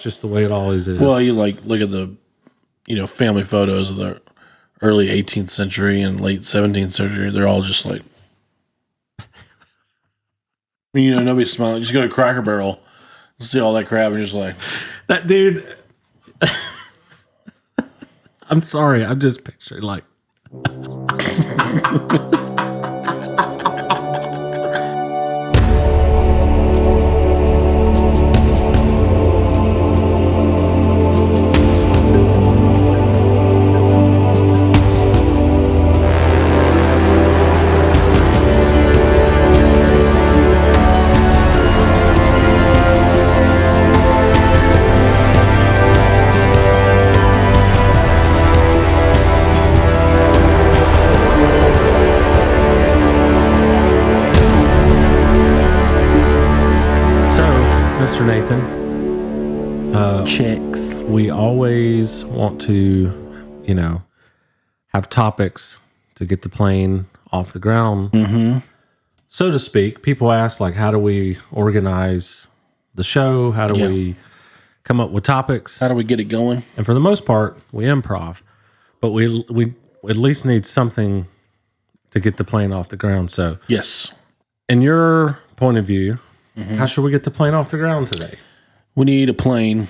just the way it always is. Well, you like look at the, family photos of the early 18th century and late 17th century. They're all just like, nobody's smiling. Just go to Cracker Barrel, see all that crap, and just like that dude. I'm sorry. I'm just picturing like. Mr. Nathan, chicks. We always want to, have topics to get the plane off the ground, so to speak. People ask, like, how do we organize the show? How do we come up with topics? How do we get it going? And for the most part, we improv, but we at least need something to get the plane off the ground. So, yes, in your point of view, how should we get the plane off the ground today? We need a plane.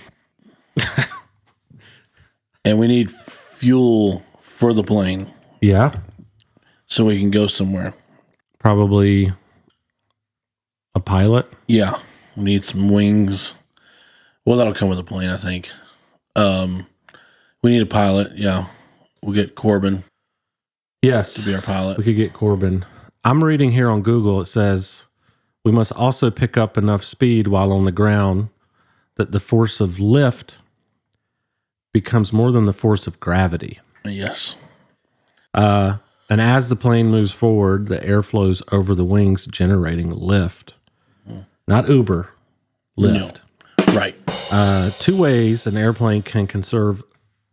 And we need fuel for the plane. Yeah. So we can go somewhere. Probably a pilot. Yeah. We need some wings. Well, that'll come with the plane, I think. We need a pilot. Yeah. We'll get Corbin. Yes. To be our pilot. We could get Corbin. I'm reading here on Google. It says we must also pick up enough speed while on the ground that the force of lift becomes more than the force of gravity. Yes. And as the plane moves forward, the air flows over the wings, generating lift. Not Uber, lift. No. Right. 2 ways an airplane can conserve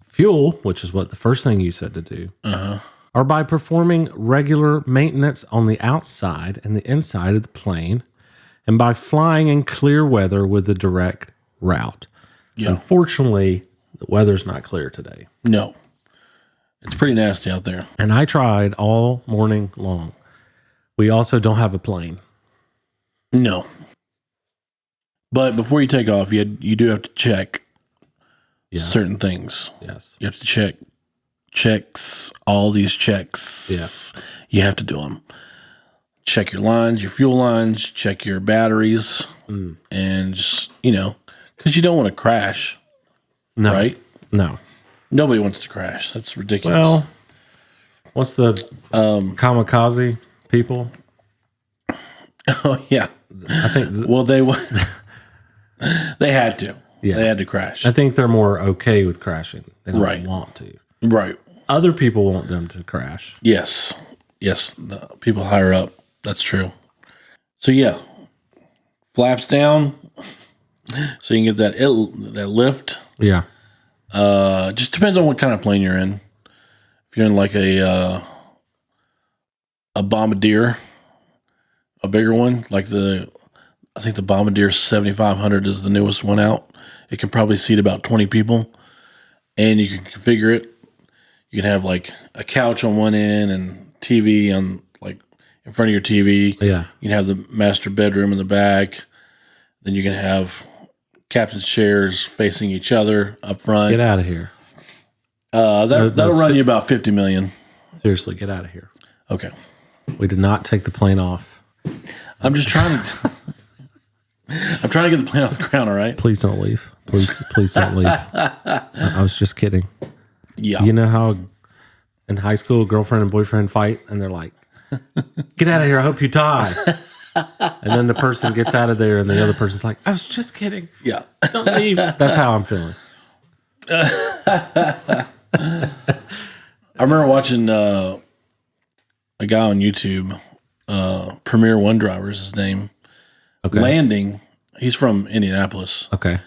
fuel, which is what the first thing you said to do, are by performing regular maintenance on the outside and the inside of the plane, and by flying in clear weather with a direct route. Yeah. Unfortunately, the weather's not clear today. No. It's pretty nasty out there. And I tried all morning long. We also don't have a plane. No. But before you take off, you do have to check certain things. Yes. You have to checks, all these checks. Yeah. You have to do them. Check your lines, your fuel lines, check your batteries, and just, because you don't want to crash. No. Right? No. Nobody wants to crash. That's ridiculous. Well, what's the kamikaze people? Oh, yeah. I think. They had to. Yeah. They had to crash. I think they're more okay with crashing. They don't want to. Right. Other people want them to crash. Yes. Yes. The people higher up. That's true. So, yeah. Flaps down so you can get that lift. Yeah. Just depends on what kind of plane you're in. If you're in like a Bombardier, a bigger one, like I think the Bombardier 7500 is the newest one out. It can probably seat about 20 people, and you can configure it. You can have like a couch on one end and TV on like in front of your TV. Yeah. You can have the master bedroom in the back. Then you can have captain's chairs facing each other up front. Get out of here. That'll run you about $50 million. Seriously, get out of here. Okay. We did not take the plane off. I'm just trying to. I'm trying to get the plane off the ground. All right. Please don't leave. Please don't leave. I was just kidding. Yeah. You know how in high school, girlfriend and boyfriend fight, and they're like, "Get out of here! I hope you die." And then the person gets out of there, and the other person's like, "I was just kidding. Yeah. Don't leave." That's how I'm feeling. I remember watching a guy on YouTube, Premier One Driver is his name, landing. He's from Indianapolis. Okay.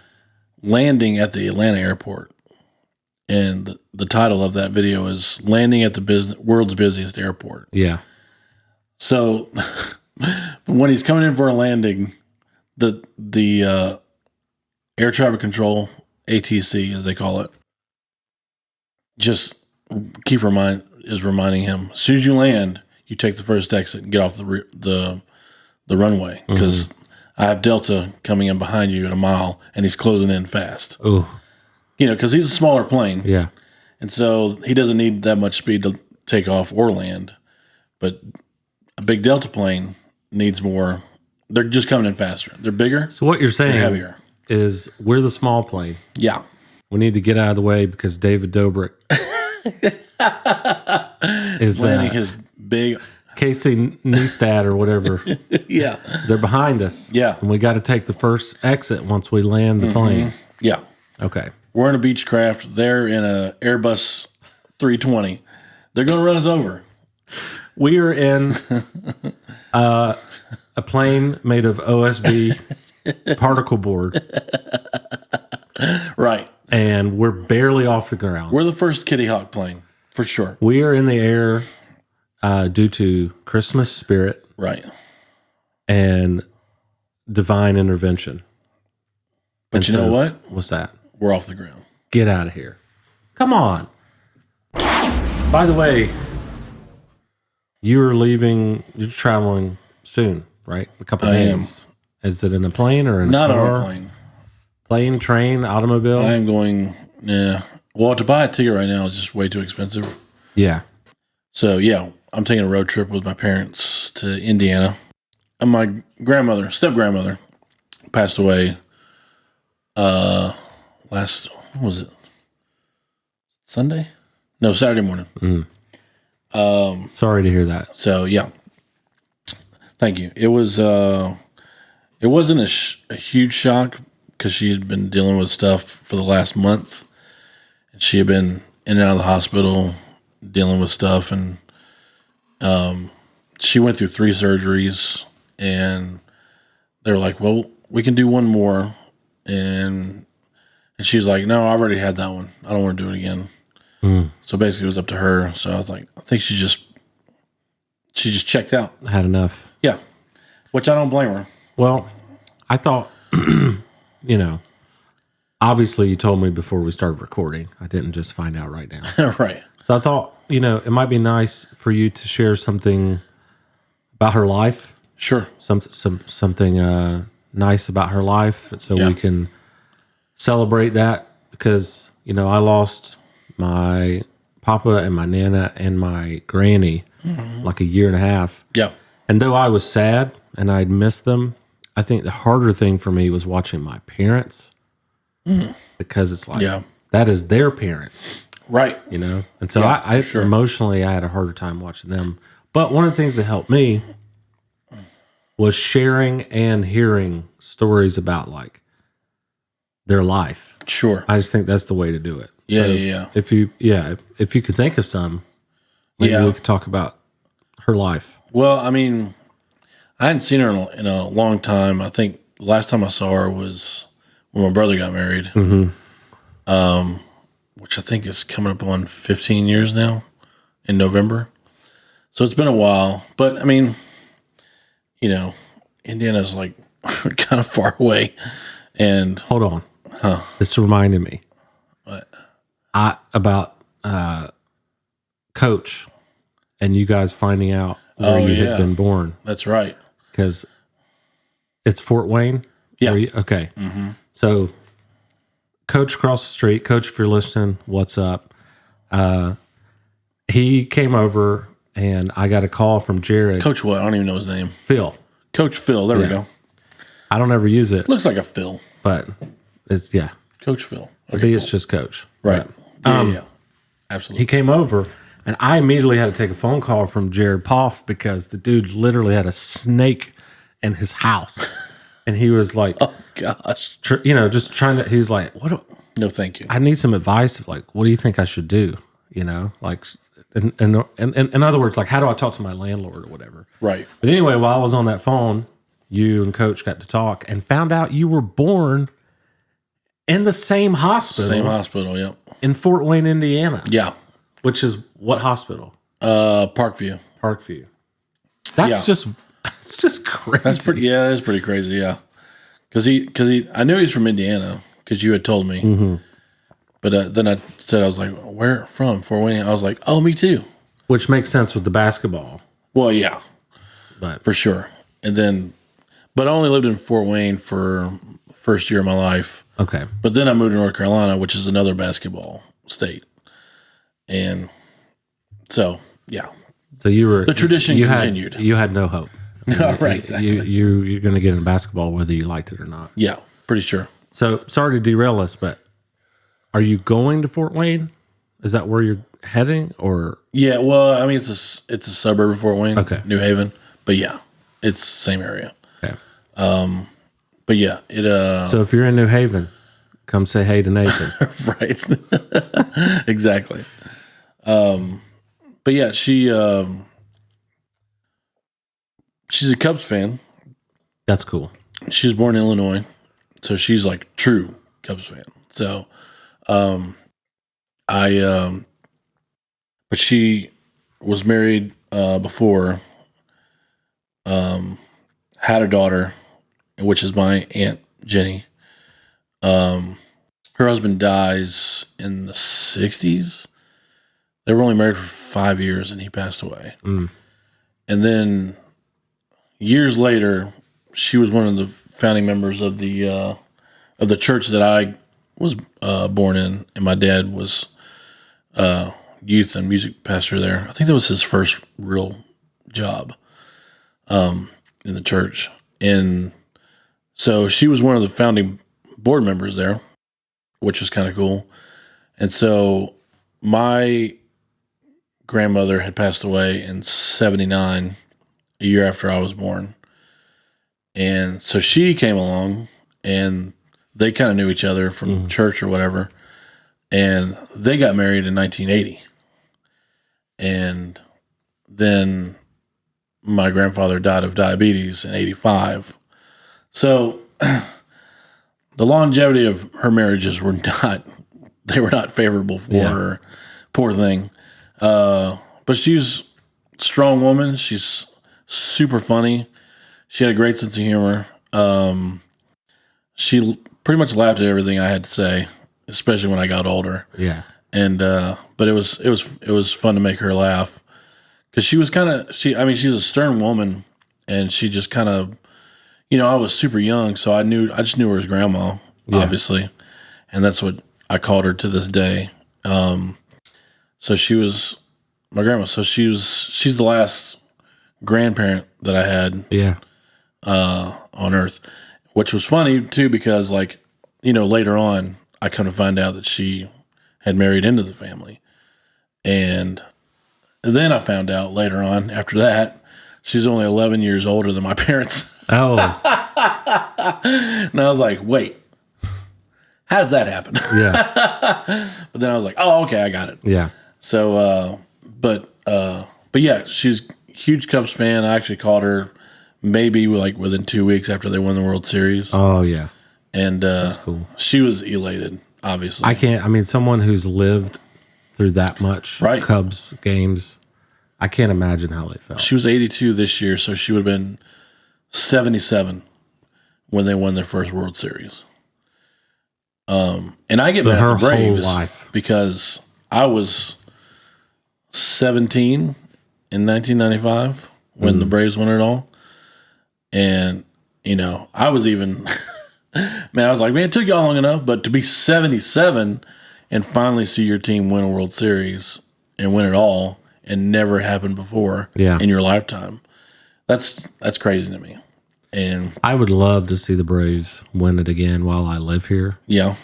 Landing at the Atlanta airport. And the title of that video is Landing at the World's Busiest Airport. Yeah. So when he's coming in for a landing, the air traffic control ATC as they call it. Just reminding him, as soon as you land, you take the first exit and get off the runway, because I have Delta coming in behind you at a mile, and he's closing in fast. Ooh. Because he's a smaller plane. Yeah. And so he doesn't need that much speed to take off or land. But a big Delta plane needs more. They're just coming in faster. They're bigger. So what you're saying heavier. is we're the small plane. Yeah. We need to get out of the way because David Dobrik is landing his big Casey Neistat or whatever. Yeah. They're behind us. Yeah. And we got to take the first exit once we land the plane. Yeah. Okay. We're in a Beechcraft. They're in a Airbus 320. They're going to run us over. We are in a plane made of OSB particle board. Right. And we're barely off the ground. We're the first Kitty Hawk plane, for sure. We are in the air due to Christmas spirit. Right. And divine intervention. But you know what? What's that? We're off the ground. Get out of here. Come on. By the way, you're traveling soon, right? A couple days. Is it in a plane or in a car? Not on a plane. Plane, train, automobile? I am going, yeah. Well, to buy a ticket right now is just way too expensive. Yeah. So, yeah, I'm taking a road trip with my parents to Indiana. And my step-grandmother, passed away what was it? Sunday? No, Saturday morning. Sorry to hear that. So, yeah. Thank you. It wasn't a huge shock because she had been dealing with stuff for the last month. And she had been in and out of the hospital dealing with stuff. And she went through 3 surgeries. And they were like, well, we can do one more. And she's like, no, I already had that one. I don't want to do it again. So basically it was up to her. So I was like, I think she just checked out. Had enough. Yeah. Which I don't blame her. Well, I thought, obviously you told me before we started recording. I didn't just find out right now. Right. So I thought, it might be nice for you to share something about her life. Sure. Something nice about her life. So we can celebrate that because, I lost my papa and my nana and my granny like a year and a half. Yeah. And though I was sad and I'd missed them, I think the harder thing for me was watching my parents because it's like, that is their parents. Right. And so I emotionally, I had a harder time watching them. But one of the things that helped me was sharing and hearing stories about like their life. Sure. I just think that's the way to do it. Yeah, so yeah. If you could think of some, maybe we could talk about her life. Well, I mean, I hadn't seen her in a long time. I think the last time I saw her was when my brother got married, which I think is coming up on 15 years now in November. So it's been a while. But, I mean, Indiana's like kind of far away. And hold on. This reminded me. What? About Coach and you guys finding out where you had been born. That's right. Because it's Fort Wayne? Yeah. Okay. So Coach across the street, Coach, if you're listening, what's up? He came over and I got a call from Jared. Coach what? I don't even know his name. Phil. Coach Phil. There we go. I don't ever use it. Looks like a Phil. But it's, Coach Phil. Okay, it's just Coach. Right. But, yeah. Absolutely. He came over, and I immediately had to take a phone call from Jared Poff because the dude literally had a snake in his house. And he was like, oh, gosh. Just trying to, he was like, no, thank you. I need some advice of like, what do you think I should do? Like, in other words, like, how do I talk to my landlord or whatever? Right. But anyway, while I was on that phone, you and Coach got to talk and found out you were born in the same hospital. Same hospital, yep. In Fort Wayne, Indiana. Yeah. Which is what hospital? Parkview. That's it's just crazy. That's pretty. Yeah, that's pretty crazy. Yeah, because I knew he's from Indiana because you had told me. But then I said, I was like, where from? Fort Wayne? I was like, oh, me too. Which makes sense with the basketball. Well, yeah, But for sure. And then, but I only lived in Fort Wayne for first year of my life. okay. But then I moved to North Carolina, which is another basketball state. And so, yeah. So you were The tradition you continued. You had no hope. Right, exactly. You're going to get in basketball whether you liked it or not. Yeah, pretty sure. So sorry to derail us, but are you going to Fort Wayne? Is that where you're heading, or? Yeah, well, I mean, it's a suburb of Fort Wayne, Okay. New Haven. But yeah, it's the same area. Okay. But yeah, it So if you're in New Haven, come say hey to Nathan. right. Exactly. But yeah, she's a Cubs fan. That's cool. She was born in Illinois, so she's like true Cubs fan. So, but she was married before, had a daughter, which is my Aunt Jenny. Her husband dies in the 60s. They were only married for 5 years, and he passed away. And then years later, she was one of the founding members of the church that I was born in, and my dad was youth and music pastor there. I think that was his first real job in the church. And so she was one of the founding board members there, which was kind of cool. And so my grandmother had passed away in 79, a year after I was born. And so she came along, and they kind of knew each other from church or whatever. And they got married in 1980. And then my grandfather died of diabetes in 85. So the longevity of her marriages were not favorable for her. Poor thing. But she's a strong woman. She's super funny. She had a great sense of humor. She pretty much laughed at everything I had to say, especially when I got older. Yeah. And but it was fun to make her laugh, because she was she's a stern woman, and she just kind of, I was super young, so I just knew her as grandma, obviously, and that's what I called her to this day. So she was my grandma. So she's the last grandparent that I had. Yeah. On Earth, which was funny too, because later on I come to find out that she had married into the family, and then I found out later on after that she's only 11 years older than my parents. Oh. And I was like, wait, how does that happen? Yeah. But then I was like, oh, okay, I got it. Yeah. So, but yeah, she's a huge Cubs fan. I actually called her maybe like within 2 weeks after they won the World Series. Oh yeah. And that's cool. She was elated, obviously. Someone who's lived through that much Cubs games, I can't imagine how they felt. She was 82 this year, so she would have been 77 when they won their first World Series. And I get mad at the Braves whole life, because I was 17 in 1995 when the Braves won it all. And, I was even, I was like, man, it took y'all long enough, but to be 77 and finally see your team win a World Series and win it all and never happened before in your lifetime, that's crazy to me. And I would love to see the Braves win it again while I live here. Yeah.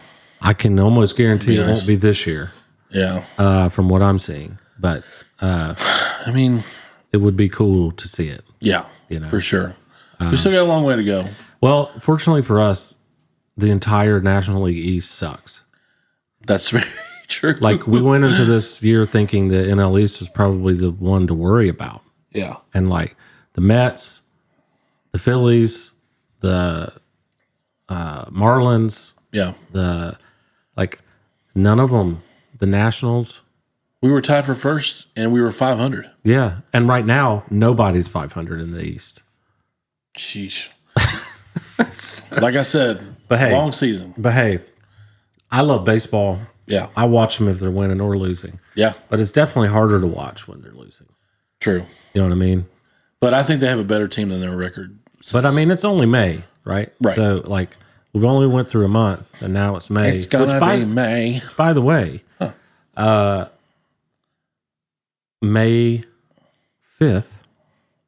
I can almost guarantee it won't be this year. Yeah. From what I'm seeing. But, it would be cool to see it. Yeah. For sure. We still got a long way to go. Well, fortunately for us, the entire National League East sucks. That's very true. Like, we went into this year thinking the NL East was probably the one to worry about. Yeah. And like the Mets, the Phillies, the Marlins, none of them, the Nationals. We were tied for first, and we were 500. Yeah. And right now, nobody's 500 in the East. Sheesh. Like I said, but hey, long season. But hey, I love baseball. Yeah. I watch them if they're winning or losing. Yeah. But it's definitely harder to watch when they're losing. True. You know what I mean? But I think they have a better team than their record. But I mean, it's only May, right? Right. So like we've only went through a month and now it's May. It's gonna be May. By the way, May 5th,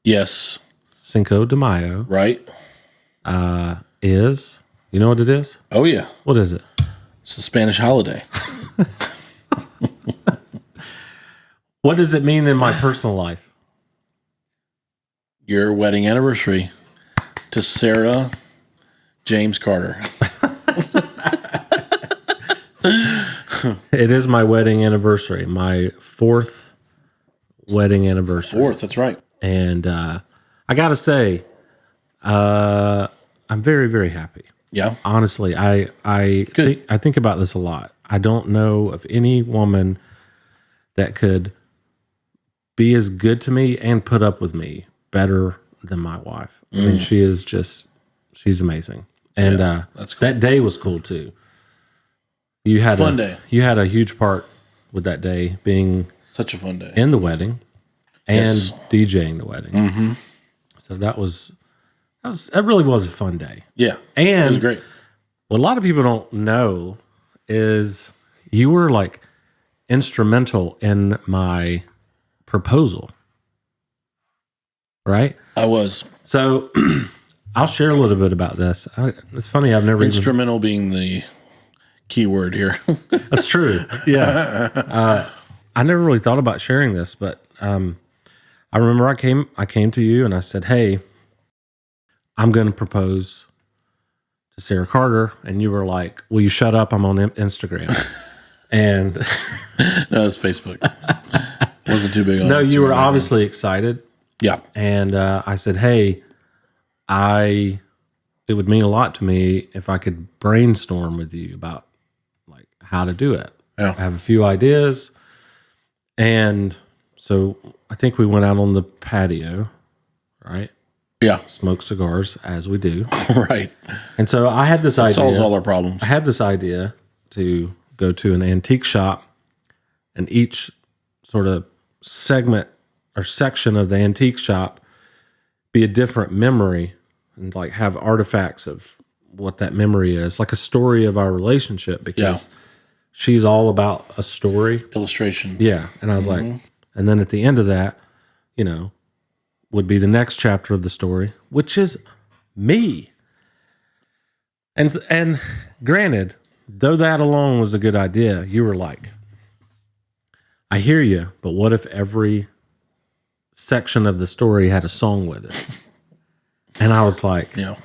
Yes. Cinco de Mayo, Right. is, you know what it is? Oh yeah. What is it? It's a Spanish holiday. What does it mean in my personal life? Your wedding anniversary to Sarah James Carter. It is my wedding anniversary, my 4th wedding anniversary. 4th, that's right. And I got to say, I'm very, very happy. Yeah. Honestly, I think about this a lot. I don't know of any woman that could be as good to me and put up with me better than my wife. I mean, she's amazing. And that's cool. that day was cool too. You had Fun day. You had a huge part with that day being Such a fun day. in the wedding and Yes. DJing the wedding. Mm-hmm. So that really was a fun day. Yeah. And it was great. what a lot of people don't know is you were like instrumental in my proposal, right? I was. So I'll share a little bit about this. It's funny, I've never Instrumental being the key word here. That's true. Yeah. I never really thought about sharing this, but I remember I came to you and I said, "Hey, I'm going to propose to Sarah Carter," and you were like, "Will you shut up? I'm on Instagram." And No, it's Facebook. Wasn't too big on no, you Instagram were right obviously excited. now. And I said, "Hey, it would mean a lot to me if I could brainstorm with you about like how to do it. Yeah. I have a few ideas." And so I think we went out on the patio, right? Yeah. Smoke cigars as we do. Right. And so I had this idea. Solves all our problems. I had this idea to go to an antique shop, and each sort of segment or section of the antique shop be a different memory and like have artifacts of what that memory is, like a story of our relationship, because she's all about a story. Illustrations. Yeah. And I was like, and then at the end of that, would be the next chapter of the story, which is me. And granted, though that alone was a good idea, you were like, I hear you, but what if every section of the story had a song with it? And I was like, Yeah.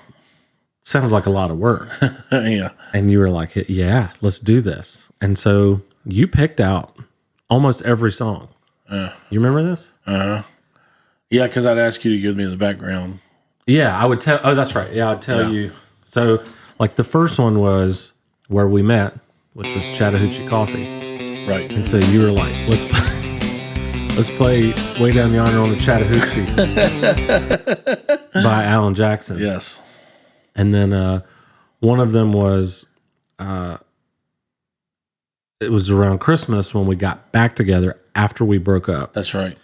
sounds like a lot of work. Yeah. And you were like, yeah, let's do this. And so you picked out almost every song. You remember this? Yeah, because I'd ask you to give me the background. Yeah, I would tell. Oh, that's right. Yeah, I'd tell you. So, like, the first one was Where We Met, which was Chattahoochee Coffee. Right. And so you were like, let's play Way Down Yonder on the Chattahoochee by Alan Jackson. Yes. And then one of them was, it was around Christmas when we got back together after we broke up. That's right.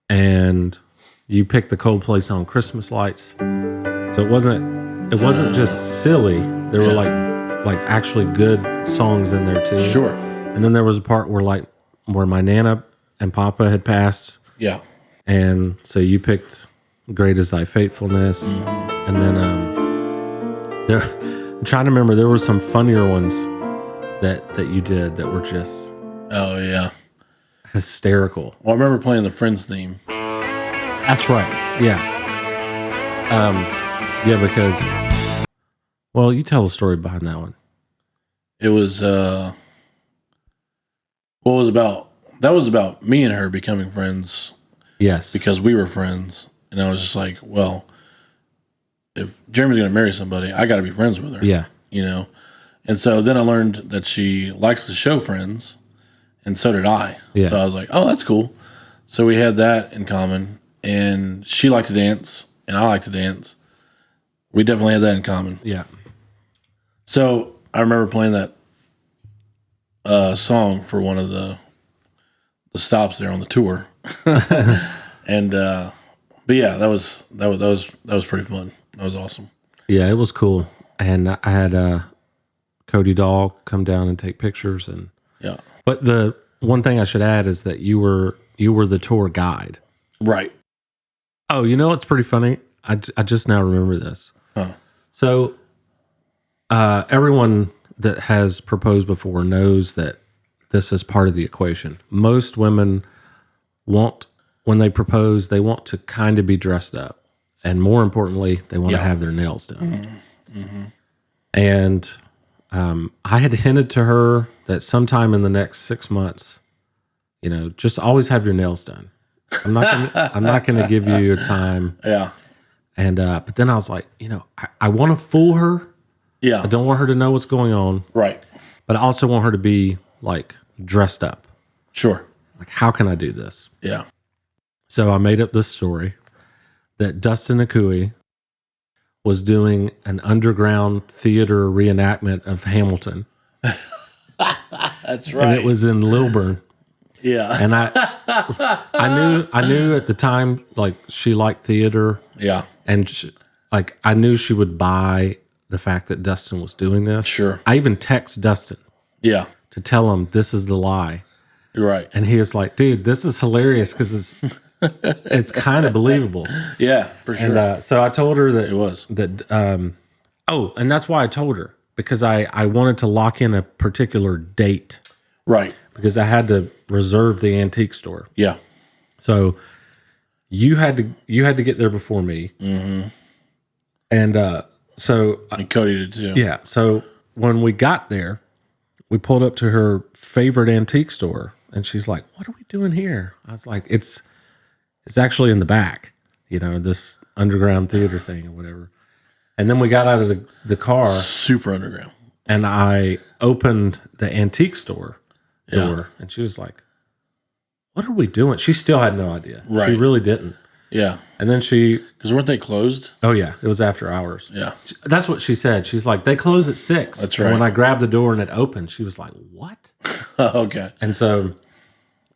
And you picked the Coldplay song Christmas Lights. So it wasn't just silly. There were like actually good songs in there too. Sure. And then there was a part where my Nana and Papa had passed. Yeah. And so you picked Great Is Thy Faithfulness. And then I'm trying to remember, there were some funnier ones that you did that were just Oh, yeah. hysterical. Well, I remember playing the Friends theme. That's right. Yeah. Yeah, because, well, you tell the story behind that one. It was, that was about me and her becoming friends Yes. because we were friends. And I was just like, well, if Jeremy's going to marry somebody, I got to be friends with her. Yeah. And so then I learned that she likes the show Friends, and so did I. Yeah. So I was like, oh, that's cool. So we had that in common, and she liked to dance, and I like to dance. We definitely had that in common. Yeah. So I remember playing that song for one of the stops there on the tour. And but yeah, that was pretty fun. That was awesome. Yeah, it was cool. And I had Cody Dahl come down and take pictures. And Yeah. but the one thing I should add is that you were the tour guide. Right. Oh, you know what's pretty funny? I just now remember this. Huh. So everyone that has proposed before knows that this is part of the equation. Most women when they propose, they want to kind of be dressed up. And more importantly, they want to have their nails done. Mm-hmm. And I had hinted to her that sometime in the next 6 months, just always have your nails done. I'm not going to give you your time. Yeah. And but then I was like, I want to fool her. Yeah. I don't want her to know what's going on. Right. But I also want her to be like dressed up. Sure. Like, how can I do this? Yeah. So I made up this story that Dustin Akui was doing an underground theater reenactment of Hamilton. That's right. And it was in Lilburn. Yeah. And I knew at the time, like, she liked theater. Yeah. And I knew she would buy the fact that Dustin was doing this. Sure. I even text Dustin. Yeah. To tell him this is the lie. You're right. And he was like, dude, this is hilarious because it's kind of believable. Yeah, for sure. And so I told her that it was. That and that's why I told her, because I wanted to lock in a particular date. Right. Because I had to reserve the antique store. Yeah. So you had to get there before me. Mm-hmm. And so and Cody did too. Yeah. So when we got there, we pulled up to her favorite antique store, and she's like, "What are we doing here?" I was like, "It's actually in the back, this underground theater thing or whatever." And then we got out of the car, super underground, and I opened the antique store door, and she was like, "What are we doing?" She still had no idea. Right. She really didn't. Yeah. And then because weren't they closed? Oh yeah, it was after hours. Yeah. That's what she said. She's like, they close at 6. That's right. And when I grabbed the door and it opened, she was like, what? Okay. And so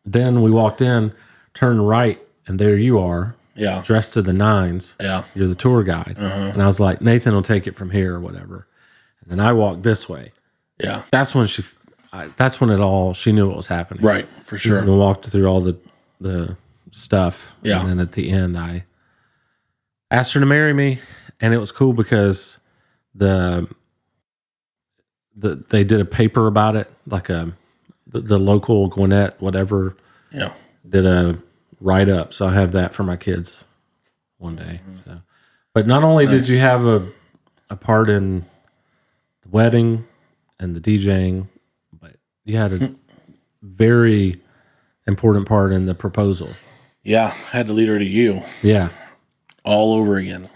then we walked in, turned right, and there you are. Yeah. Dressed to the nines. Yeah. You're the tour guide. Uh-huh. And I was like, Nathan will take it from here or whatever. And then I walked this way. Yeah. That's when she knew what was happening. Right. For sure. And walked through all the stuff. Yeah. And then at the end, I asked her to marry me, and it was cool because they did a paper about it, like the local Gwinnett whatever. Yeah. Did a write up, so I have that for my kids one day. Mm-hmm. So, but not only did you have a part in the wedding and the DJing, but you had a very important part in the proposal. Yeah, I had to lead her to you. Yeah. All over again.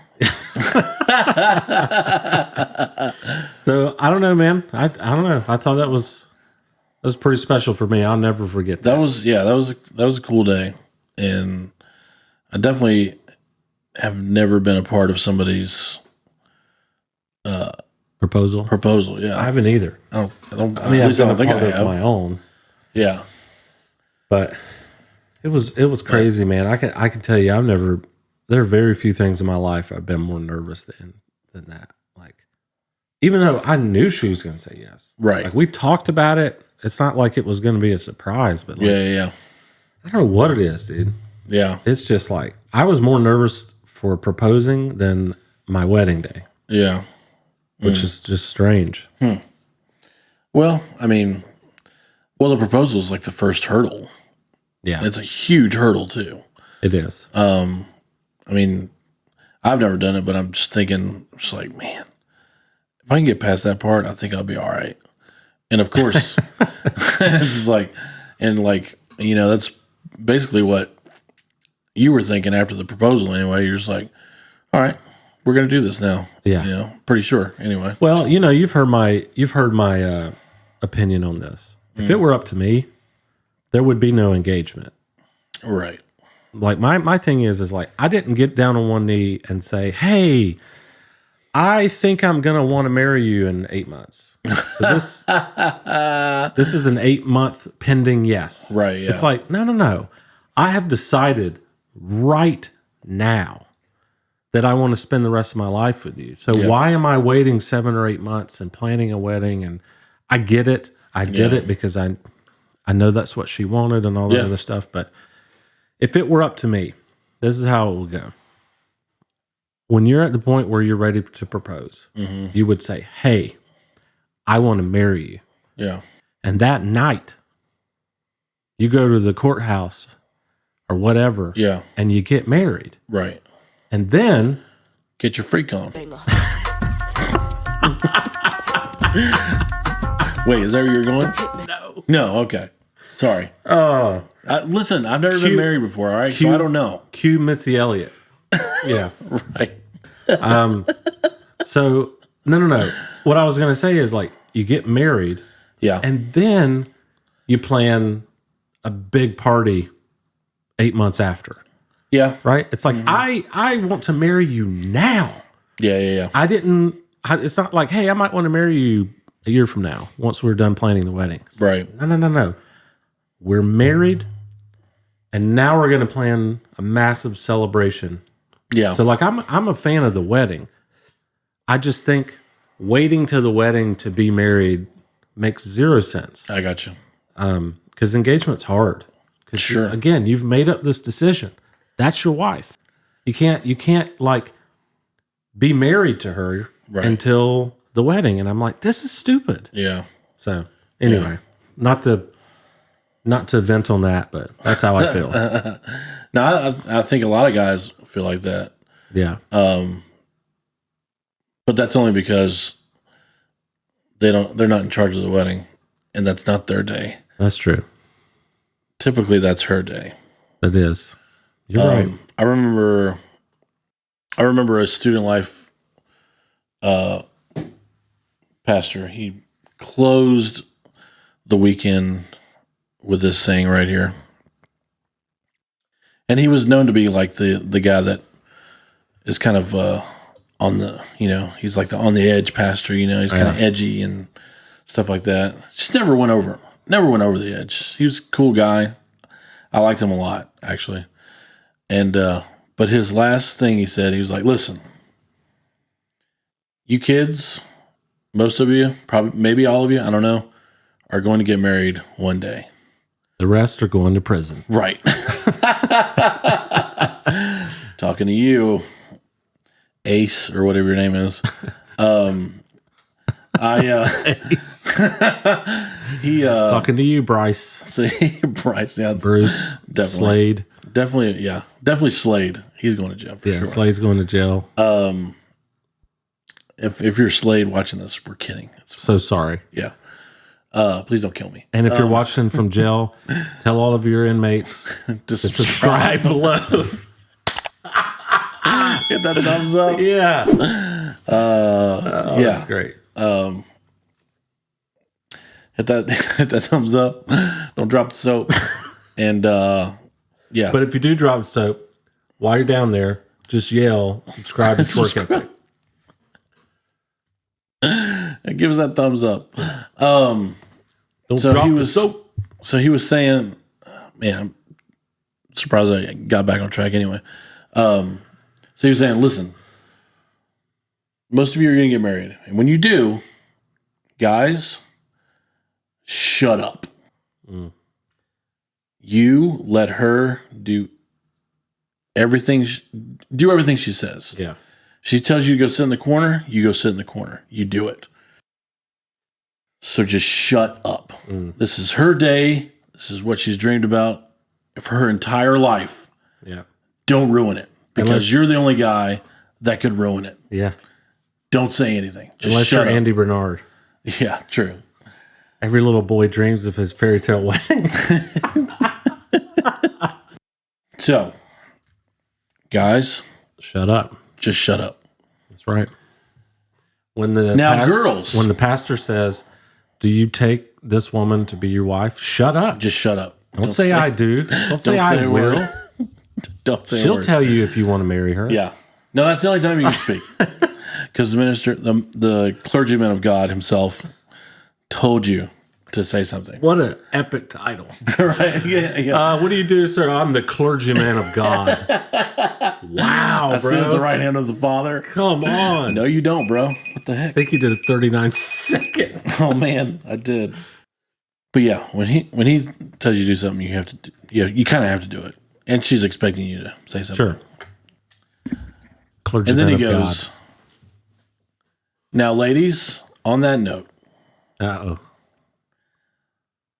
So I don't know, man. I don't know. I thought that was pretty special for me. I'll never forget that. That was a cool day, and I definitely have never been a part of somebody's proposal. Yeah, I haven't either. I don't I mean, at I've least I been don't a think part I of have. my own. Yeah, but it was crazy, man. I can tell you, there are very few things in my life I've been more nervous than that. Like, even though I knew she was going to say yes, right? Like, we talked about it. It's not like it was going to be a surprise, but like, yeah. I don't know what it is, dude. Yeah, it's just like I was more nervous for proposing than my wedding day. Yeah, which is just strange. Well, I mean, the proposal is like the first hurdle. Yeah, it's a huge hurdle too. It is. I mean, I've never done it, but I'm just thinking, like, man, if I can get past that part, I think I'll be all right. And of course, it's like, that's basically what you were thinking after the proposal. Anyway, you're just like, all right, we're gonna do this now. Yeah, pretty sure. Anyway, well, you've heard my opinion on this. If it were up to me, there would be no engagement. Right. Like my thing is like, I didn't get down on one knee and say, hey, I think I'm going to want to marry you in 8 months. So this is an 8-month pending yes. Right, yeah. It's like, no. I have decided right now that I want to spend the rest of my life with you. So why am I waiting 7 or 8 months and planning a wedding? And I get it. I did it because I know that's what she wanted and all that other stuff. But if it were up to me, this is how it will go. When you're at the point where you're ready to propose, you would say, hey, I want to marry you. Yeah. And that night, you go to the courthouse or whatever, and you get married. Right. And then get your freak on. Wait, is that where you're going? No. Okay. Sorry. Listen, I've never been married before. All right, so I don't know. Cue Missy Elliott. Yeah. Right. So no. What I was going to say is like you get married. Yeah. And then you plan a big party 8 months after. Yeah. Right? It's like, I want to marry you now. Yeah. It's not like, hey, I might want to marry you a year from now once we're done planning the wedding. It's right. Like, no. We're married, and now we're going to plan a massive celebration. Yeah. So, like, I'm a fan of the wedding. I just think waiting to the wedding to be married makes zero sense. I got you. Because engagement's hard. Sure. Again, you've made up this decision. That's your wife. You can't like be married to her until the wedding. And I'm like, this is stupid. Yeah. So anyway, not to vent on that, but that's how I feel. No, I think a lot of guys feel like that. Yeah. But that's only because they're not in charge of the wedding, and that's not their day. That's true. Typically, that's her day. It is. You're right. I remember a student life pastor. He closed the weekend with this saying right here. And he was known to be like the guy that is kind of on the, he's like the on the edge pastor, he's kind of edgy and stuff like that. Just never went over the edge. He was a cool guy. I liked him a lot, actually. And but his last thing he said, he was like, listen, you kids, most of you, probably maybe all of you, I don't know, are going to get married one day. The rest are going to prison. Right. Talking to you, Ace, or whatever your name is. Ace. Talking to you, Bryce. See, Bryce, yeah. Bruce, definitely. Slade. Definitely Slade. He's going to jail for sure. Slade's going to jail. If you're Slade watching this, we're kidding. So sorry. Yeah. Please don't kill me. And if you're watching from jail, tell all of your inmates to subscribe below. Hit that thumbs up. Yeah. Yeah. That's great. Hit that thumbs up. Don't drop the soap. And yeah. But if you do drop soap, while you're down there, just yell, subscribe to Twerk Ethic. And give us that thumbs up. Don't drop the soap. So he was saying, man, I'm surprised I got back on track anyway. So he was saying, listen, most of you are going to get married. And when you do, guys, shut up. You let her do everything she says. Yeah. She tells you to go sit in the corner, you go sit in the corner. You do it. So just shut up. This is her day. This is what she's dreamed about for her entire life. Yeah. Don't ruin it. Because you're the only guy that could ruin it. Yeah. Don't say anything. Just unless shut you're up. Andy Bernard. Yeah, true. Every little boy dreams of his fairy tale wedding. So, guys, shut up. Just shut up. That's right. Girls, when the pastor says, "Do you take this woman to be your wife?" Shut up. Just shut up. Don't say I do. Don't say I will. Don't say. She'll tell you if you want to marry her. Yeah. No, that's the only time you can speak. Because the minister, the clergyman of God himself, told you to say something. What an epic title. Right? Yeah. What do you do, sir? I'm the clergyman of God. Wow, I bro. sit at the right hand of the Father. Come on. No, you don't, bro. What the heck? I think you did a 39-second. Oh man, I did. But yeah, when he tells you to do something, you have to. You kind of have to do it, and she's expecting you to say something. Sure. Clergyman And then he of goes, God. "Now, ladies, on that note, Uh-oh.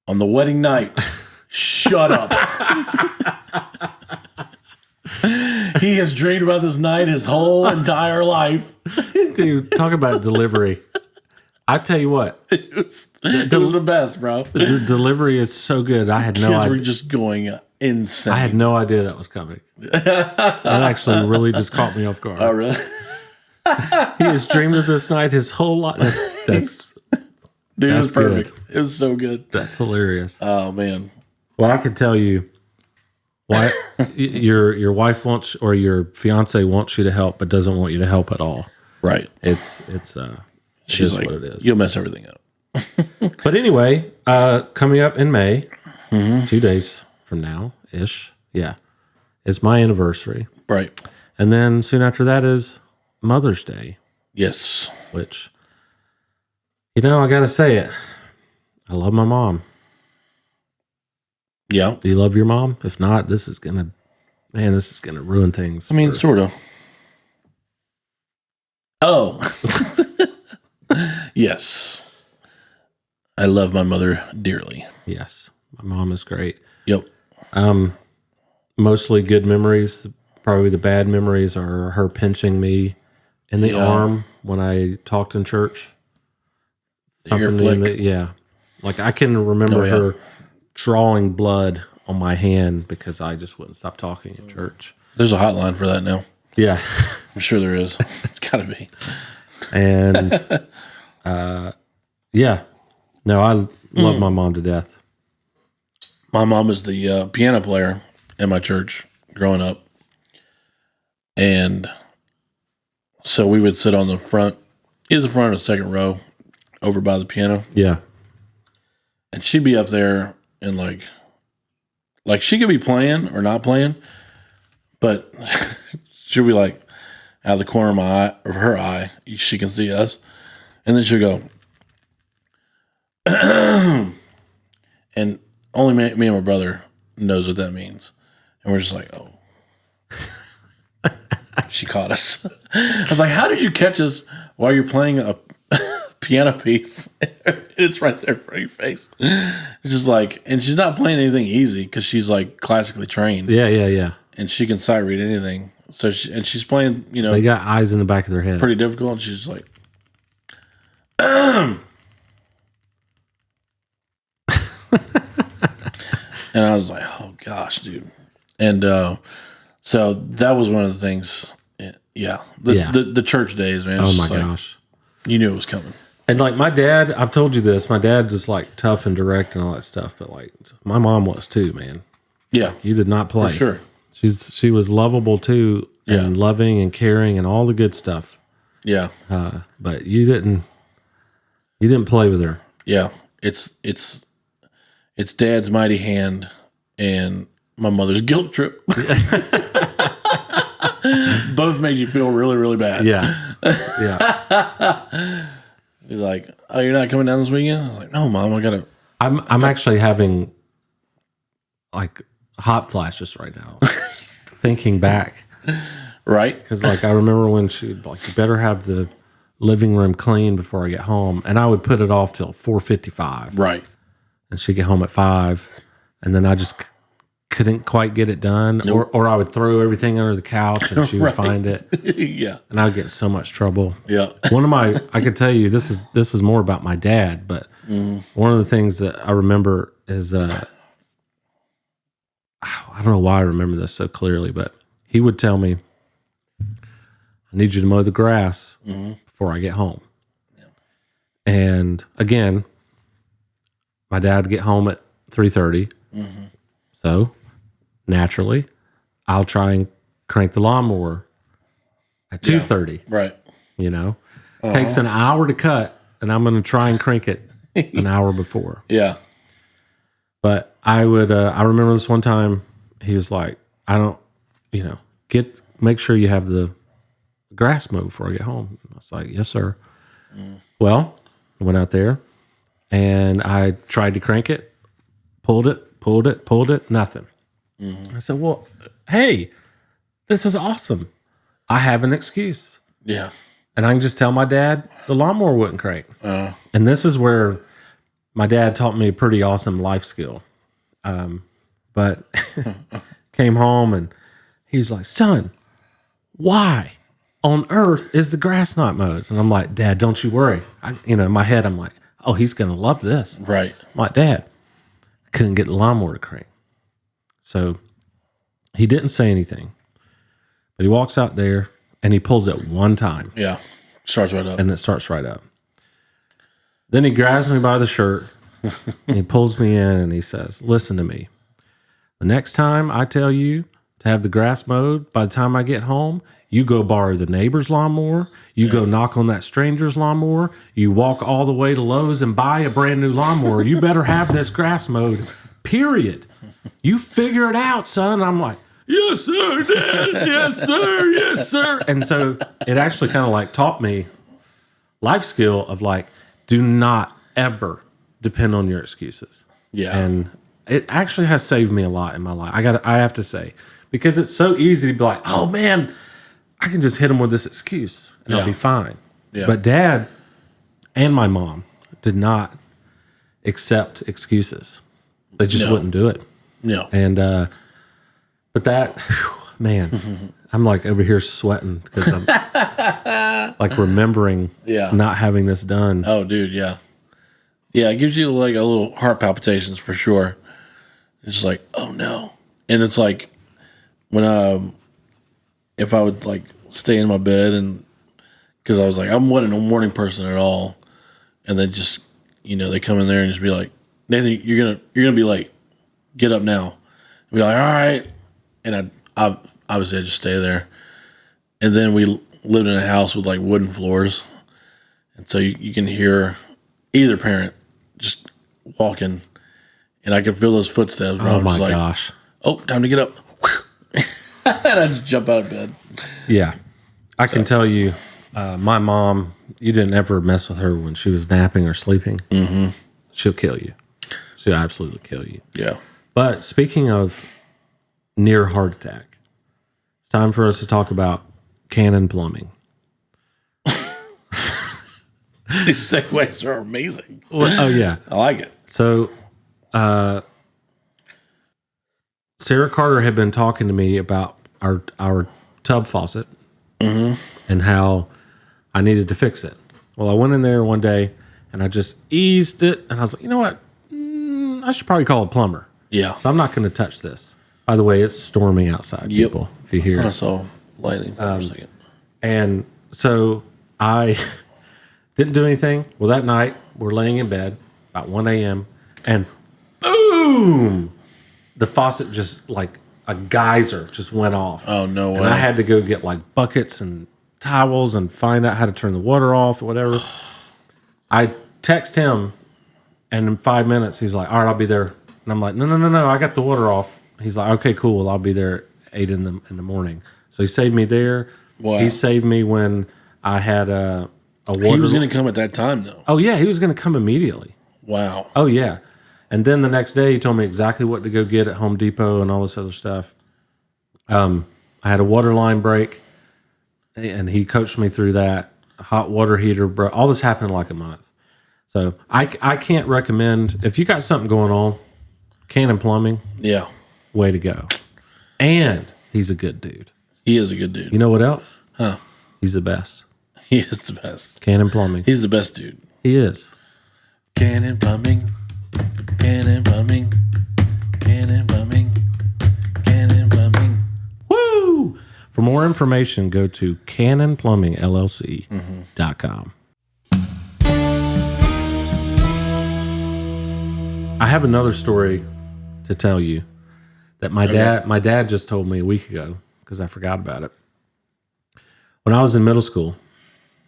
on the wedding night, shut up." He has dreamed about this night his whole entire life. Dude, talk about delivery. I tell you what. It was the best, bro. The delivery is so good. I had no Kids idea. were just going insane. I had no idea that was coming. That actually really just caught me off guard. Oh, really? He has dreamed of this night his whole life. That's Dude, it was That's good. perfect. It was so good. That's hilarious. Oh, man. Well, I can tell you why your wife wants or your fiance wants you to help, but doesn't want you to help at all. Right. It's She's is like, what it is. you'll mess everything up. But anyway, coming up in May, 2 days from now ish, yeah, it's my anniversary, Right. and then soon after that is Mother's Day, Yes. which, I gotta say it, I love my mom. Yeah. Do you love your mom? If not, this is gonna ruin things. I mean, sort of. Oh. Yes. I love my mother dearly. Yes, my mom is great. Yep. Mostly good memories. Probably the bad memories are her pinching me in the arm when I talked in church. Ear flick. Like I can remember her drawing blood on my hand because I just wouldn't stop talking in church. There's a hotline for that now. Yeah. I'm sure there is. It's got to be. And no, I love my mom to death. My mom was the piano player in my church growing up. And so we would sit on the front, either the front or the second row over by the piano. Yeah. And she'd be up there and like she could be playing or not playing, but she'll be like out of the corner of my eye, of her eye, she can see us. And then she'll go, and only me and my brother knows what that means. And we're just like, oh, she caught us. I was like, how did you catch us while you're playing a piano piece? It's right there in front of your face. It's just like, and she's not playing anything easy because she's like classically trained. Yeah. And she can sight read anything. So she's playing, They got eyes in the back of their head. pretty difficult. And she's just like, and I was like, oh gosh, dude. And so that was one of the things. Yeah. The church days, man. Oh my gosh. You knew it was coming. And like my dad, I've told you this, my dad is like tough and direct and all that stuff, but like my mom was too, man. Yeah. You did not play. For sure. She was lovable too, and loving and caring and all the good stuff. Yeah. But you didn't play with her. Yeah. It's dad's mighty hand and my mother's guilt trip. Both made you feel really, really bad. Yeah. Yeah. He's like, oh, you're not coming down this weekend? I was like, no, Mom, I gotta. I'm actually having like hot flashes right now, thinking back. Right? Because like I remember when she'd like, you better have the living room clean before I get home, and I would put it off till 4:55. Right. And she'd get home at 5, and then I just couldn't quite get it done, or I would throw everything under the couch and she would find it. Yeah. And I would get in so much trouble. Yeah. I could tell you this is more about my dad, but one of the things that I remember is I don't know why I remember this so clearly, but he would tell me, I need you to mow the grass before I get home. Yeah. And again, my dad would get home at 3:30. So naturally, I'll try and crank the lawnmower at 2:30. Right. Takes an hour to cut, and I'm going to try and crank it an hour before. Yeah. But I remember this one time he was like, I don't, make sure you have the grass mowed before I get home. I was like, yes, sir. Well, I went out there and I tried to crank it, pulled it, nothing. I said, well, hey, this is awesome. I have an excuse. Yeah. And I can just tell my dad the lawnmower wouldn't crank. And this is where my dad taught me a pretty awesome life skill. But came home and he's like, son, why on earth is the grass not mowed? And I'm like, Dad, don't you worry. In my head, I'm like, oh, he's going to love this. Right. I'm like, Dad, I couldn't get the lawnmower to crank. So he didn't say anything, but he walks out there and he pulls it one time. Yeah. Starts right up. And it starts right up. Then he grabs me by the shirt and he pulls me in and he says, listen to me. The next time I tell you to have the grass mowed, by the time I get home, you go borrow the neighbor's lawnmower. You go knock on that stranger's lawnmower. You walk all the way to Lowe's and buy a brand new lawnmower. You better have this grass mowed, period. You figure it out, son. I'm like, yes, sir, Dad. Yes, sir. Yes, sir. And so it actually kind of like taught me life skill of like, do not ever depend on your excuses. Yeah. And it actually has saved me a lot in my life. I have to say, because it's so easy to be like, oh man, I can just hit him with this excuse and I'll be fine. Yeah. But Dad and my mom did not accept excuses. They just wouldn't do it. No. And, but that, man, I'm like over here sweating because I'm like remembering not having this done. Oh, dude, yeah. Yeah, it gives you like a little heart palpitations for sure. It's like, oh no. And it's like when if I would like stay in my bed and because I was like, I wasn't a morning person at all. And then just, they come in there and just be like, Nathan, you're gonna be late. Get up now. And be like, all right. And I obviously I just stay there. And then we lived in a house with like wooden floors. And so you can hear either parent just walking. And I could feel those footsteps. Oh my gosh. Oh, time to get up. And I just jump out of bed. Yeah. I can tell you, my mom, you didn't ever mess with her when she was napping or sleeping. Mm-hmm. She'll kill you. She'll absolutely kill you. Yeah. But speaking of near heart attack, it's time for us to talk about Cannon Plumbing. These segues are amazing. Well, oh, yeah. I like it. So, Sarah Carter had been talking to me about our tub faucet and how I needed to fix it. Well, I went in there one day and I just eased it, and I was like, you know what? I should probably call a plumber. Yeah. So I'm not going to touch this. By the way, it's storming outside, people, if you hear I it. saw lightning for a second. And so I didn't do anything. Well, that night, we're laying in bed about 1 a.m. and boom! The faucet just like a geyser just went off. Oh, no way. And I had to go get like buckets and towels and find out how to turn the water off or whatever. I text him, and in 5 minutes, he's like, all right, I'll be there. And I'm like, no, I got the water off. He's like, okay, cool. Well, I'll be there at 8 in the morning. So he saved me there. Wow. He saved me when I had a water. He was going to come at that time, though. Oh, yeah, he was going to come immediately. Wow. Oh, yeah. And then the next day, he told me exactly what to go get at Home Depot and all this other stuff. I had a water line break, and he coached me through that. A hot water heater broke. All this happened in like a month. So I can't recommend, if you got something going on, Cannon Plumbing, Yeah. way to go. And he's a good dude. He is a good dude. You know what else? Huh. He's the best. He is the best. Cannon Plumbing. He's the best dude. He is. Cannon Plumbing. Cannon Plumbing. Cannon Plumbing. Cannon Plumbing. Woo! For more information, go to cannonplumbingllc.com. I have another story to tell you that my dad just told me a week ago because I forgot about it. When I was in middle school,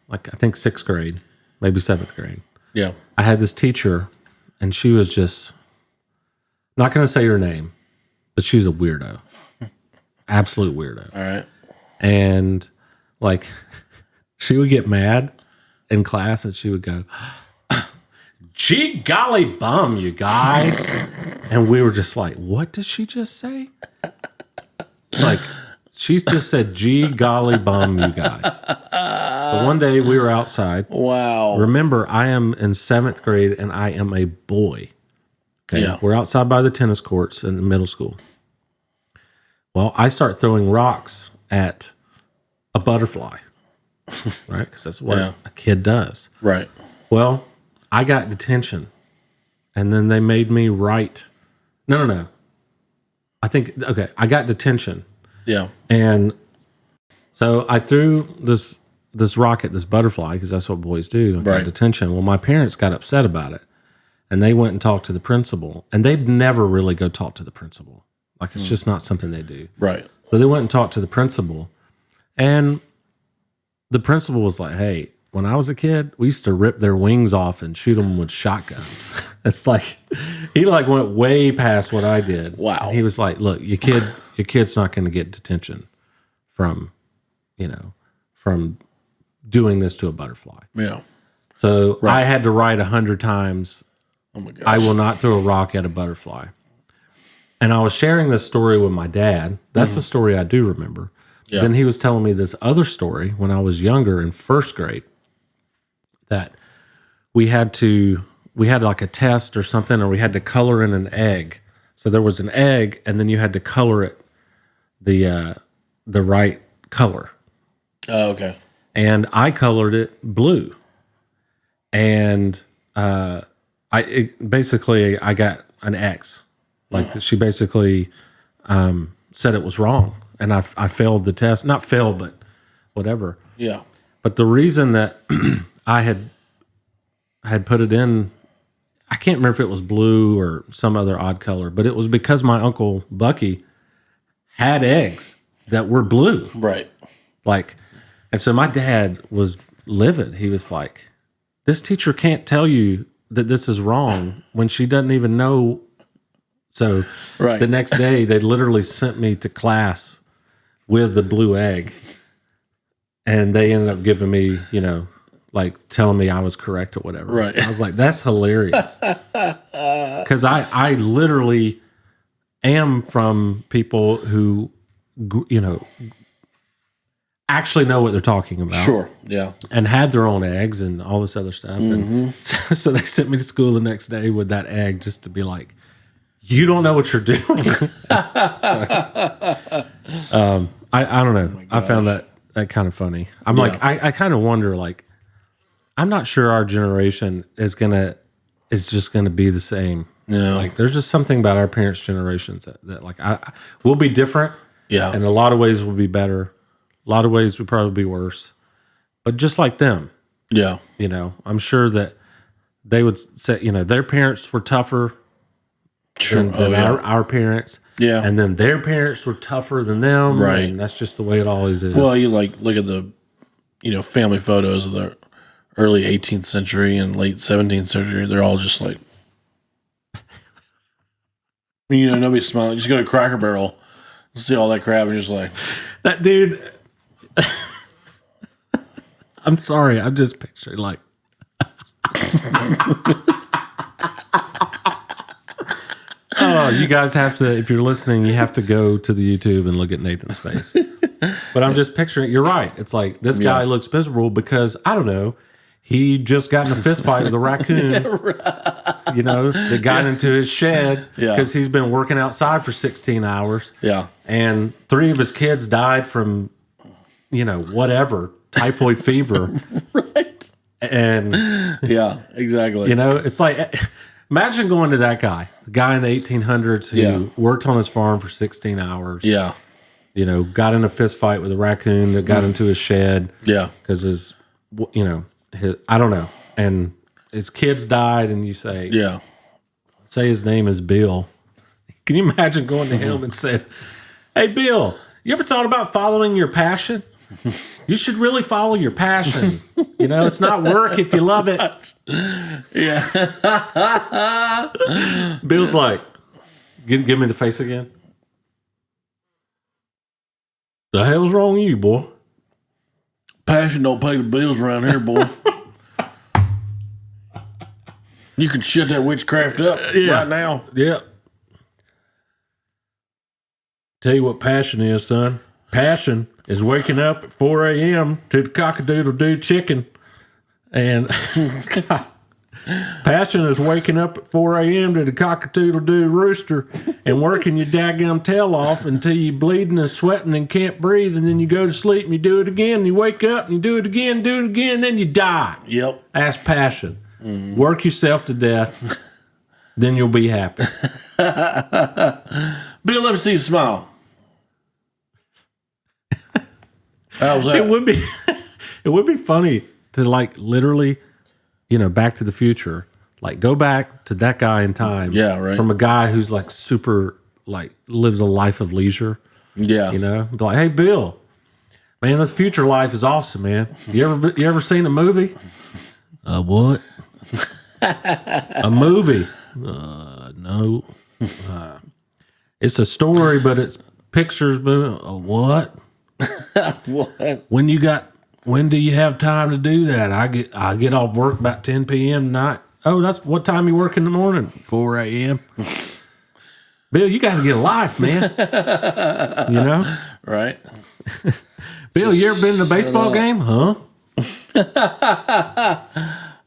like I think 6th grade, maybe 7th grade, Yeah. I had this teacher, and she was just, not going to say her name, but she's a weirdo. Absolute weirdo. All right. And like, she would get mad in class and she would go, gee golly bum, you guys. And we were just like, what did she just say? It's like, she just said, gee golly bum, you guys. But one day we were outside. Wow. Remember, I am in 7th grade and I am a boy. Okay. Yeah. We're outside by the tennis courts in middle school. Well, I start throwing rocks at a butterfly, right? Because that's what a kid does. Right. Well, I got detention, and then they made me write. No. I got detention. Yeah. And so I threw this rock at this butterfly because that's what boys do. I got detention. Well, my parents got upset about it, and they went and talked to the principal, and they'd never really go talk to the principal. Like, it's just not something they do. Right. So they went and talked to the principal, and the principal was like, hey, when I was a kid, we used to rip their wings off and shoot them with shotguns. It's like, he like went way past what I did. Wow. And he was like, look, your kid's not going to get detention from doing this to a butterfly. Yeah. So I had to write 100 times, Oh my gosh. I will not throw a rock at a butterfly. And I was sharing this story with my dad. That's the story I do remember. Yeah. Then he was telling me this other story when I was younger in 1st grade that we had like a test or something, or we had to color in an egg. So there was an egg, and then you had to color it the right color. Oh, okay. And I colored it blue. And I got an X. Like, she basically said it was wrong, and I failed the test. Not failed, but whatever. Yeah. But the reason that I had put it in, I can't remember if it was blue or some other odd color, but it was because my Uncle Bucky had eggs that were blue. Right. Like, and so my dad was livid. He was like, this teacher can't tell you that this is wrong when she doesn't even know. So the next day, they literally sent me to class with the blue egg, and they ended up giving me, like telling me I was correct or whatever. Right. I was like, that's hilarious. Because I literally am from people who, actually know what they're talking about. Sure. Yeah. And had their own eggs and all this other stuff. Mm-hmm. And so they sent me to school the next day with that egg just to be like, you don't know what you're doing. I don't know. I found that kind of funny. I'm like, I kind of wonder, like, I'm not sure our generation is just gonna be the same. Yeah. Like, there's just something about our parents' generations that like we'll be different. Yeah. In a lot of ways we'll be better. A lot of ways we'll probably be worse. But just like them. Yeah. I'm sure that they would say, their parents were tougher than our parents. Yeah. And then their parents were tougher than them. Right. And that's just the way it always is. Well, you look at the, family photos of the early 18th century and late 17th century. They're all just like, nobody's smiling. Just go to Cracker Barrel, see all that crap, and just like that dude. I'm sorry. I'm just picturing like. Oh, you guys have to, if you're listening, you have to go to the YouTube and look at Nathan's face. But I'm just picturing, you're right. It's like, this guy looks miserable because, I don't know, he just got in a fist fight with a raccoon, that got into his shed because he's been working outside for 16 hours. Yeah. And 3 of his kids died from, whatever, typhoid fever. Right. And yeah, exactly. It's like, imagine going to that guy, the guy in the 1800s who worked on his farm for 16 hours. Yeah. Got in a fist fight with a raccoon that got into his shed. Yeah. Because I don't know. And his kids died, and you say, say his name is Bill. Can you imagine going to him and saying, hey, Bill, you ever thought about following your passion? You should really follow your passion. You know, it's not work if you love it. Yeah. Bill's like, give me the face again. The hell's wrong with you, boy? Passion don't pay the bills around here, boy. You can shut that witchcraft up right now. Yep. Tell you what passion is, son. Passion is waking up at 4 a.m. to the cock-a-doodle-doo chicken. And passion is waking up at 4 a.m. to the cock-a-doodle-doo rooster and working your daggum tail off until you're bleeding and sweating and can't breathe. And then you go to sleep and you do it again. And you wake up and you do it again, and then you die. Yep. That's passion. Work yourself to death. Then you'll be happy. Bill, let me see you smile. How was that? It would be funny to like literally, you know, Back to the Future, like go back to that guy in time. Yeah, right. From a guy who's like super, like lives a life of leisure. Yeah. You know, be like, hey, Bill, man, the future life is awesome, man. You ever seen a movie? What? A movie? No. It's a story, but it's pictures. What? What? When do you have time to do that? I get off work about 10 p.m. tonight. Oh, that's what time you work in the morning? 4 a.m. Bill, you got to get a life, man. You know? Right. Bill, you ever been to a baseball game? Huh?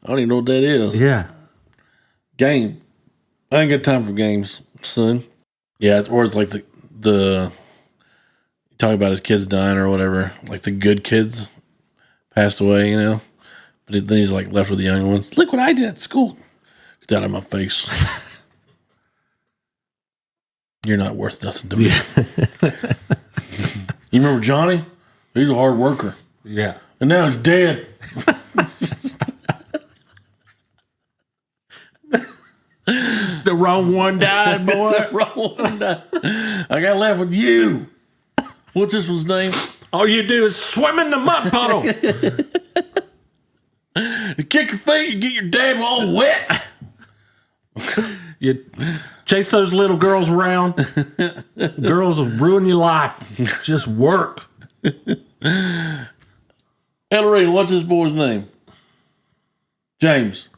I don't even know what that is. Yeah. Game. I ain't got time for games, son. Yeah, it's like the talking about his kids dying or whatever. Like the good kids passed away, you know. But then he's like left with the young ones. Look what I did at school. Get that out of my face. You're not worth nothing to me. You remember Johnny? He's a hard worker. Yeah. And now he's dead. The wrong one died, boy. The wrong one died. I got left with you. What's this one's name? All you do is swim in the mud puddle. You kick your feet, you get your dad all wet. You chase those little girls around. Girls will ruin your life. Just work. Ellery, what's this boy's name? James.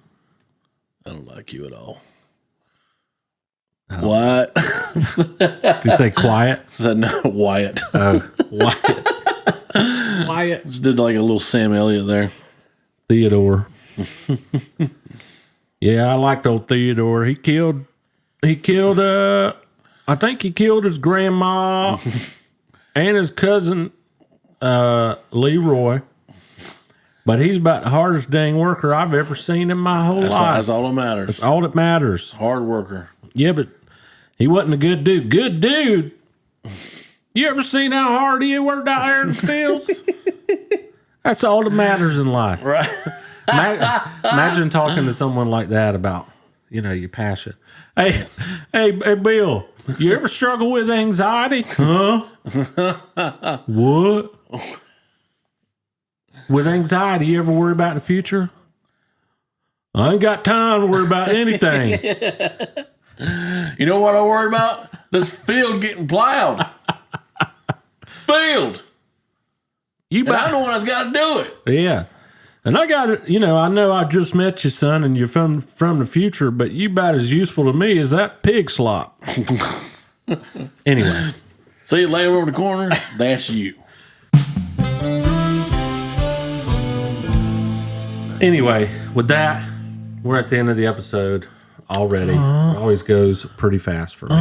I don't like you at all. What? Did you say quiet? I said no, Wyatt. Oh, Wyatt. Wyatt. Just did like a little Sam Elliott there. Theodore. Yeah, I liked old Theodore. He killed I think he killed his grandma and his cousin Leroy. But he's about the hardest dang worker I've ever seen in my whole life. That's all that matters. That's all that matters. Hard worker. Yeah, but he wasn't a good dude. Good dude. You ever seen how hard he worked out there in the fields? That's all that matters in life. Right. Imagine talking to someone like that about, you know, your passion. Hey, Bill, you ever struggle with anxiety? Huh? What? With anxiety, you ever worry about the future? I ain't got time to worry about anything. You know what I worry about? This field getting plowed. Field. I know when I've got to do it. Yeah. And I got it, you know I just met you, son, and you're from the future, but you about as useful to me as that pig slop. Anyway. See you laying over the corner? That's you. Anyway, with that, we're at the end of the episode already. Always goes pretty fast for me.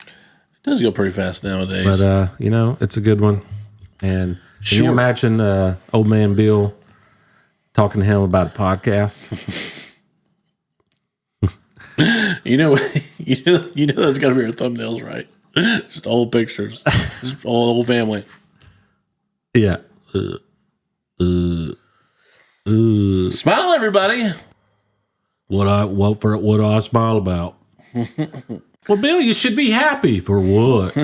It does go pretty fast nowadays. But, you know, it's a good one. And can you imagine old man Bill talking to him about a podcast? you know that's got to be our thumbnails, right? Just old pictures. Just old family. Yeah. Smile, everybody. What do I smile about? Well, Bill, you should be happy for what?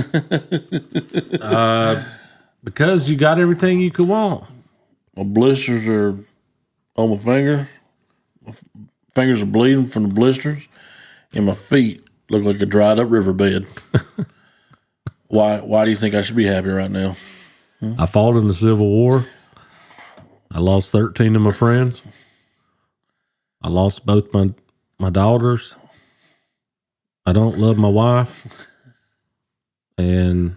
Because you got everything you could want. My blisters are on my finger. My fingers are bleeding from the blisters. And my feet look like a dried up riverbed. Why do you think I should be happy right now? I fought in the Civil War. I lost 13 of my friends. I lost both my daughters. I don't love my wife. And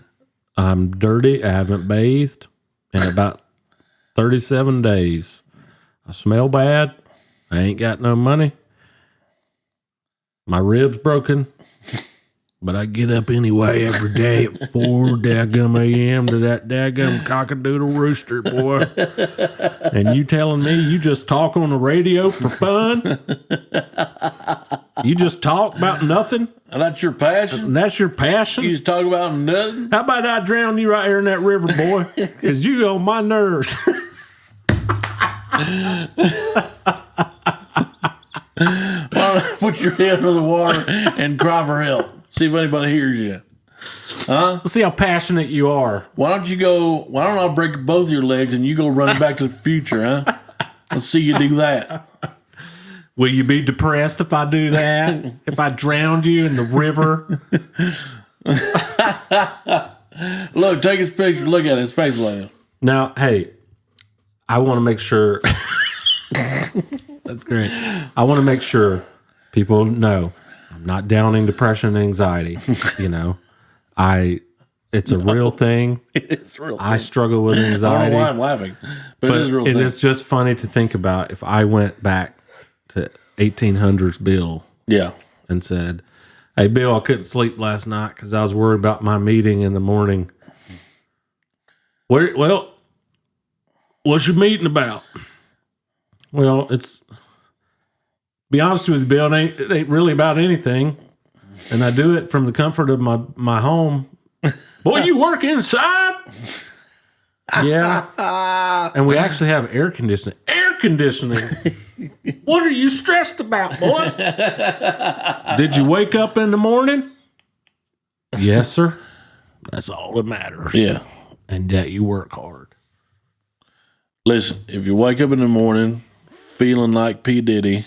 I'm dirty. I haven't bathed in about 37 days. I smell bad. I ain't got no money. My ribs broken. But I get up anyway every day at 4 daggum a.m. to that daggum cockadoodle rooster, boy. And you telling me you just talk on the radio for fun? You just talk about nothing? And that's your passion? And that's your passion? You just talk about nothing? How about I drown you right here in that river, boy? Because you on my nerves. Why don't I put your head under the water and cry for help? See if anybody hears you. Huh? Let's see how passionate you are. Why don't I break both your legs and you go running back to the future, huh? Let's see you do that. Will you be depressed if I do that? If I drowned you in the river? Look, take his picture. Look at his face like that. Now, hey, I want to make sure. That's great. I want to make sure people know I'm not downing depression and anxiety. You know, it's a real thing. It's real. I struggle with I anxiety. don't know why I'm laughing, but it is a real thing. It is just funny to think about if I went back to 1800s Bill. Yeah. And said, "Hey, Bill, I couldn't sleep last night because I was worried about my meeting in the morning." Well, what's your meeting about? Well, be honest with you, Bill, it ain't really about anything. And I do it from the comfort of my home. Boy, you work inside? Yeah. And we actually have air conditioning. Air conditioning? What are you stressed about, boy? Did you wake up in the morning? Yes, sir. That's all that matters. Yeah. And that you work hard. Listen, if you wake up in the morning feeling like P. Diddy,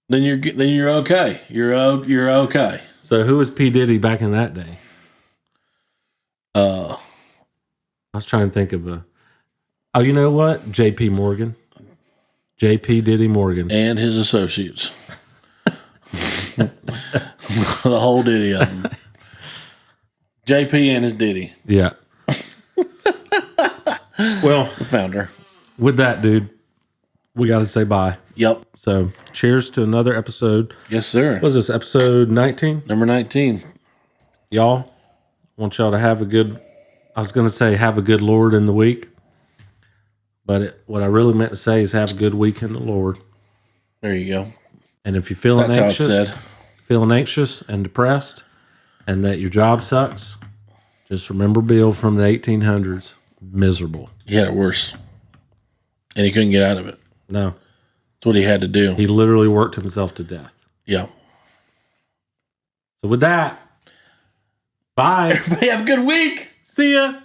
then you're okay. You're okay. So who was P. Diddy back in that day? I was trying to think of you know what? J.P. Morgan. J.P. Diddy Morgan. And his associates. The whole Diddy of them. J.P. and his Diddy. Yeah. Well, the founder. With that, dude, we got to say bye. Yep. So, cheers to another episode. Yes, sir. What was this, episode 19? Number 19. Y'all, want y'all to have a good Lord in the week. But what I really meant to say is have a good week in the Lord. There you go. And if you're feeling anxious and depressed and that your job sucks, just remember Bill from the 1800s. Miserable. He had it worse. And he couldn't get out of it. No. That's what he had to do. He literally worked himself to death. Yeah. So with that, bye. Everybody have a good week. See ya.